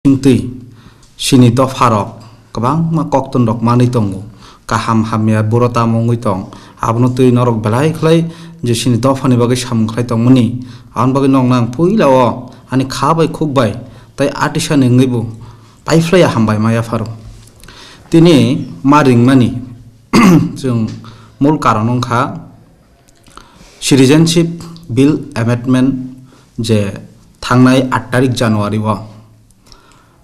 Tui sini dofharok kabang kok tundok mani tongo kaham hamya burota mongui tong abno tui norok belai khlai je sini dofani bagai sam khlai tong muni an bagai nong nang puilao ani khabai khukbai tai atisa nengaibu paiflaya hambai maya faro tini maring mani jung mul karon ongkha citizenship bill amendment je thangnai 8 tarik January o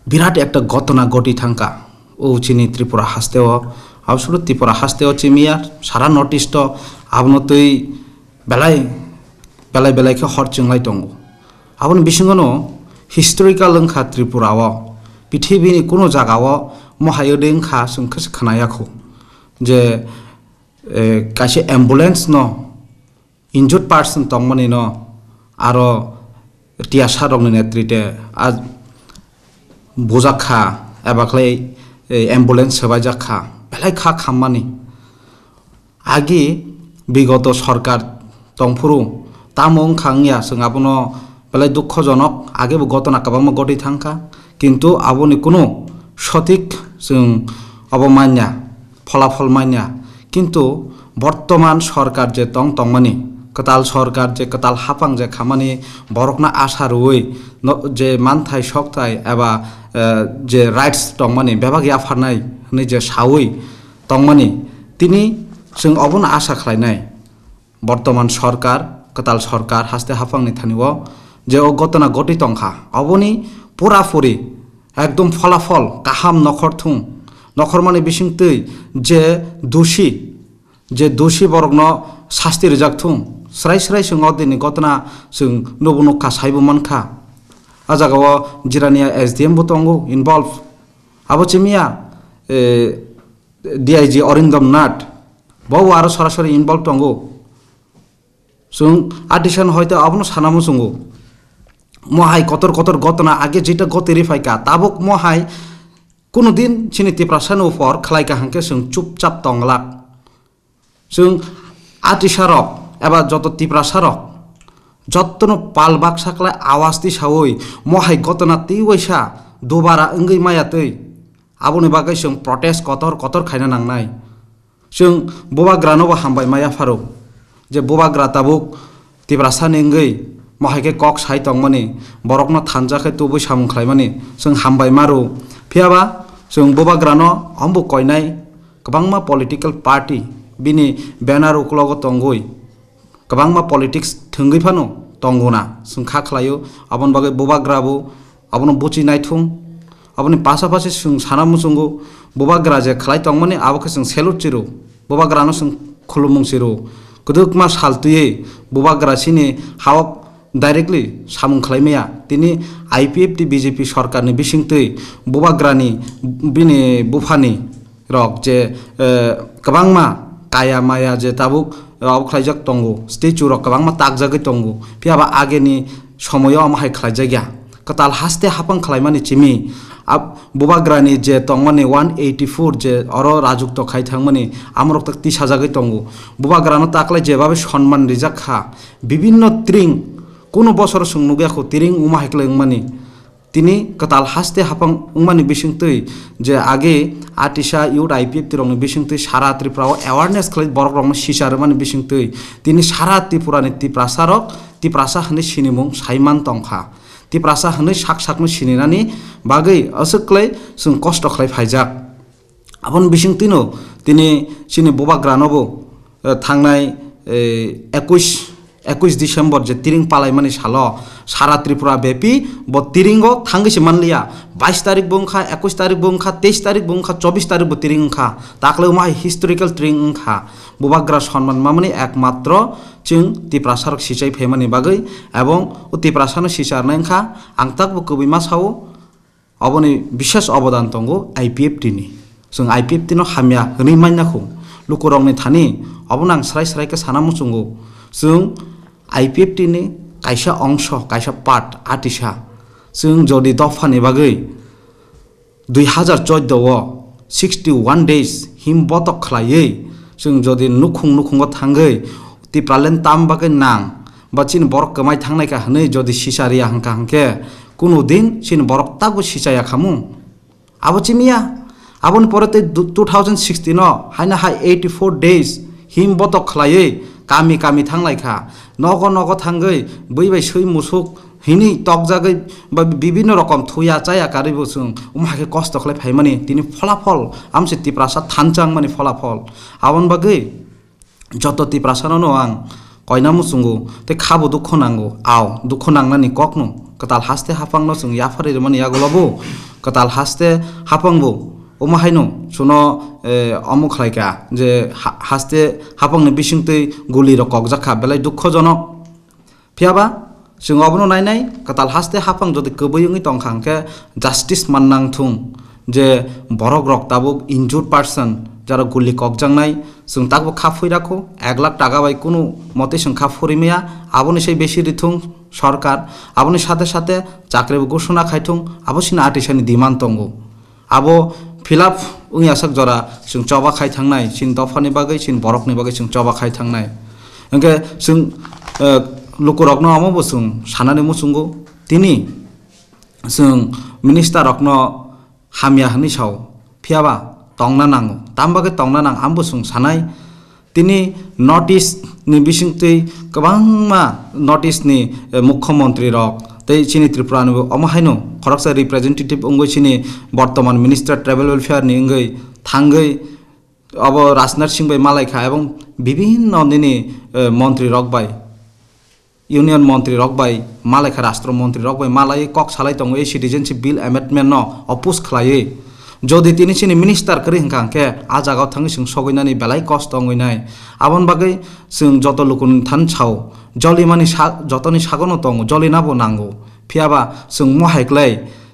বিরাট একটা ঘটনা ঘটি থাকা ও চিনি ত্রিপুরা হাসতেও আবসুর ত্রিপুরা হাসতেও চিমিয়া সারা north east আবনতই বেলায় বেলায় বেলায়কে হর চিংলাই দङ আবন বিসঙ্গনো historical ওংখা ত্রিপুরাও পৃথিবীনি কোনো জায়গাও মহায়দে ওংখা সংখস খানায়াখো যে কাছে অ্যাম্বুলেন্স ন ইনজুর্ড পার্সন দংমানি ন আরো টিয়াসা রংनि নেতৃত্বে আজ বোঝাখা এবাকলাই অ্যাম্বুলেন্স সেবাই যাখা বেলাই খা খামানি আগে বিগত সরকার তংফুরু তামং খাংয়া जों আবনো বেলাই দুঃখজনক আগে ঘটনা কাবামা ঘটি থাকা কিন্তু আবনি কোনো সঠিক जों অবমান্যা ফলাফল মান্যা কিন্তু বর্তমান সরকার যে তংমানি কতাল সরকার যে কতাল হাপাং যে খামানি বরকনা আশা রই যে মানথাই সকতাই এবা যে রাইটস তংমানি বেবাগি আফারনাই হনি যে সাউই তংমানি তিনি जों অবন আশা খালাইনাই বর্তমান সরকার কতাল সরকার হাসতে হাপাংনি থানিও যে ও ঘটনা ঘটি তংখা অবনি পুরাপুরি একদম ফলাফল কাহাম নখরথুং নখরমানি বিসিংতৈ যে দোষী বরগ্ন শাস্তি রেজাকথুং স্রাই স্রাই जों অদিনি ঘটনা जों নবনখা সাইবমানখা আজাগাও জিরানিয়া SDM বো তঙ্গো ইনভলভ আবো চিমিয়া DIG অরিন্দম নাট বাও আরো সরাসরি ইনভলভ তঙ্গো जों আদিশন হয়তো আবনো সানামো जोंगो মহাই কতর কতর ঘটনা আগে যেটা গতেরি ফাইকা তাবক মহাই কোনদিন চিনি ত্রিপ্রাসান উপর খালাইকা হাঙ্কে जों চুপচাপ তংলাক जों আতিসারক এবা যত ত্রিপ্রাসারক যত্ন পাল বাকসাকলাই আওয়াজতি সাওই মহাই ঘটনা তিওইসা দুবারা ওঙ্গৈ মায়াতৈ আবনি বাগै जों प्रटेस्ट कतर कतर खायना नांनाय जों बबाग्रानोबो हामबाय माया फारौ जे बबाग्रा ताबुक त्रिप्रासानि ओंगै महायके कक साइ तंमानि बरकनो थानजाखै तुबै सामुं खालायमानि जों हामबाय मारौ फियाबा जों बबाग्रानो हमबो कयनाय गोबांमा पलिटिकल पार्टी बिनि बैनार उक्लगो तंगै गोबांमा पलिटिक्स थोंगैफानो तंगोना जों खा खालायो आबन बागै बबाग्राबो आबनो बुचि नायथुं आबनि पासापासि जों सानामु जोंगो बबाग्रा जे खालाय तंमानि आबोखौ जों सेलुट चिरौ बबाग्रानो जों खुलुमुं चिरौ गोदोकमा सालतुयै बबाग्रा सिनि हावक डाइरेक्टली सामुं खालायमाया तिनि IPFT BJP सरकारनि बिसिंतै बबाग्रानि बिनि बुफानि रक जे गोबांमा काया माया जे ताबुक खालायजाक तंगो स्टेचु रक गोबांमा ताकजागै तंगो फियाबा आगेनि समयाव माहाय खालायजागिया कताल हासते हापां खालायमानि चिमि अब बबाग्रानि जे तंमानि 184 जे अरो राजुक्त खाय थांमानि आमरक तक 30,000 तंगो बबाग्रानो ताकलाय जेबाबे सम्मान रिजाखा विभिन्न त्रिं कोनो बसर जों नुगाखौ तिरिं उमाहायख्लै मानि তিনি কতাল হাসতে হাপাং উমানি বিসিংতৈ যে আগে আটিসা ইউট IPFT রংনি বিসিংতৈ সারা ত্রিপুরাও অ্যাওয়ারনেস খালাই বরক রং সিসার মানি বিসিংতৈ তিনি সারা ত্রিপুরানি ত্রিপ্রাসারক ত্রিপ্রাসা হনে সিনিমুং সাইমান তংখা ত্রিপ্রাসা হনে সাক সাকनो सिनिनानि बागै असोक्लै जों कष्ट खालाय फायजाक आबन बिसिंतैनो তিনি सिनि बबाग्रानोबो थांनाय 21 डिसेम्बर जे तिरिं पालायमानि सालो सारा त्रिपुरा बेपी ब तिरिंगो थांगैसे मानलिया 22 तारिख बुंखा 21 तारिख बुंखा 23 तारिख बुंखा 24 तारिख बो तिरिं ओंखा ताकले माय हिस्टोरिकल तिरिं ओंखा बबाग्रा सम्मान मामनि एकमात्र जों त्रिप्रासारक सिसाय फेमानि बागै एवं त्रिप्रासानो सिसारनाय ओंखा आंताक बो कबिमा सावो अबनि विशेष अवदान दंगो IPFT नि जों IPFT नो हामिया हनै मान्याखौ लुकुरंनि थानि अबनां स्राय स्रायके सानामु जोंगो जों IPFT नि कायसा अंश कायसा पार्ट आटिसा जों जदि दफानि बागै 2014 61 डेज हिमबतक खालायै जों जदि नुखुंगो थांगै टिप्रालेन ताम बागै नां बा चिन बरक कमाय थांनायका हनै जदि सिसारिया हांका हांके কোনো দিন সিন বরক tabu sichaya khamu abo chimiya abon porete 2016 no haina hai 84 days him botok khlaiye kami kami thanglai kha nogo nogo thangai bui bai sui musuk hini tok jagai ba bibinno rokom thuya chaya karibo sung umhake kosto khlai phaimani tini ফলাফল amse tiprasa thanchang mani ফলাফল abon bagai joto tiprasa no ang koinamu sungu te khabo dukho nango aw dukho nangnani kokno katal haste hapangno sung yafari mani yagolobo katal haste hapangbo omahaino suno amuk khlaika je haste hapangni bisingtei guli ro kokjakha belai dukkhojonok phiaba जों अबनो नायनाय काताल हास्ते हाफां जदि कबैंगि तंखांके justice माननां थुं जे बरक रक Tabuk इनजुर्ड person যারা गुली ककजांनाय जों ताकबो खाफुइराखो 1 लाख टाका bye कोनो मते जों खाफुरिमिया आबोनि सेई बेसि रिथुं सरकार आबोनि साथे साथे चाकरिबो घोषणा खायथुं आबोसिना आर्टिसानि डिमान्ड तंगो आबो फिलाप उयासक जरा जों चबा खाय थांनाय सिन दफानि बागै सिन बरकनि बागै जों चबा खाय थांनाय ओंके जों lukurokno amo busung sanani musungo tini जों मिनिस्टार रकनो हामिया हनि साव फियाबा तंगना नांगो तामबागे तंगना नां आमबो सुं सानाय तिनि नर्थ ईस्ट नि बिसिंतै गोबांमा नर्थ ईस्ट नि मुख्यमंत्री रक तै चिनि त्रिपुरा नि अमहायनो खरकसा रिप्रेजेंटेटिव अंगै चिनि बर्तमान मिनिस्टार ट्राइबल वेलफेयर नि अंगै थांगै अब राजनाथ सिंह बाय मालायखा एवं विभिन्न निनि मंत्री रक बाय यूनियन मंत्री रकबाय मालायखा राष्ट्र मंत्री रकबाय मालाय कक सालाय दङ ए सिटिजेनशिप बिल एमेंडमेंट न अपोज खालायो जदि तिनि सिनि मिनिस्टार करि हंखांके आ जागाव थाङि जों सगैनानि बेलाय कस्ट दङैनाय आबन बागै जों जत लुकुन थान छाव जलिमानि जतनि सागनो दङ जलिनाबो नांगौ फियाबा जों महायक्लाय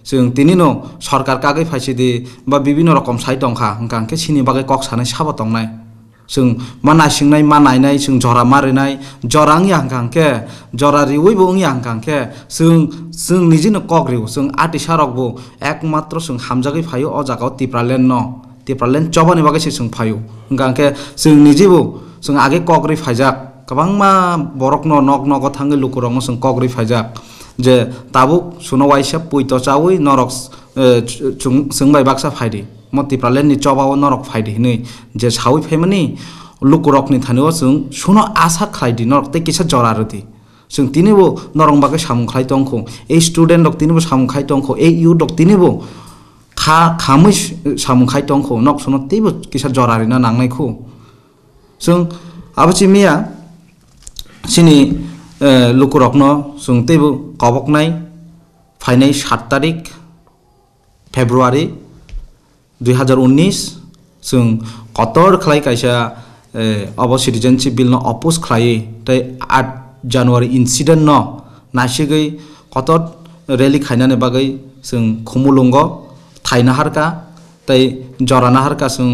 जों तिनिनो सरकार कागै फायसिदि बा विभिन्न रकम साइ दंखा हंखांके सिनि बागै कक सानाय साबो दंनाय जों माना सिंनाय मानायनाय जों जरा मारिनाय जरांनि हंखांके जरा रिवैबो उंनि हंखांके जों निजिनो कग्रिव जों आटिसा रकबो एकमात्र जों हामजागै फायो अ जागाव तिप्रालेन चबानि बागै जों फायो हंखांके जों निजिबो जों आगे कग्रि फायजाक गोबांमा बरकनो नग नग थाङै लुकुरंनो जों कग्रि फायजाक जे ताबुक सुनो वाइसा पुइतो चावै नरक जों बाय बाक्सा फायदि मतिप्रालेन नि चबाव नरक फायदि नै जे सावै फायमानि लुकुरकनि थानिव जों सुनो आशा खायदि नरक ते किसा जरारति जों तिनिबो नरं बागै सामुखाय दंखौ ए स्टुडेन्ट रक तिनिबो सामुखाय दंखौ ए यु रक तिनिबो खामै सामुखाय दंखौ नक सुनो तेबो किसा जरारिना नांनायखौ जों आबचिमिया सिनि लुकुरकनो जों तेबो कबकनाय फायनाय 7 तारिख फेब्रुवारि 2019 जों कतर खलाय कायसा अब सिटिजेनशिप बिल न अपोज खलाय तै 8 जानुवारि इन्सिडेंट न नासिगै कतर रैली खायनाने बागै जों खुमुलुंग थायना हारका तै जराना हारका जों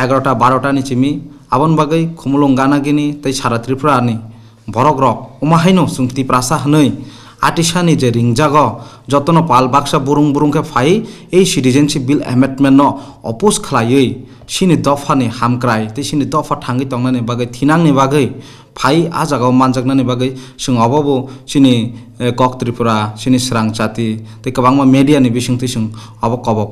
11टा 12टा नि चिमि आबन बागै खुमुलुंगाना गिनि तै सारा त्रिपुरानि बरक रक उमाहायनो जों तिप्रासा हनै आटिसानि जे रिंजाग जतन पाल बाक्सा बुरुं बुरुंके फाय ए सिटिजेनशिप बिल एमेंडमेंट न अपोज खलायै सिनि दफानि हामक्राय ते सिनि दफा थांगि तंनानि बागै थिनांनि बागै फाय आ जागाव मानजागनानि बागै जों अबाबो सिनि कक त्रिपुरा सिनि स्रां जाति ते गोबांमा मीडियानि बिसिंथि जों अब कबक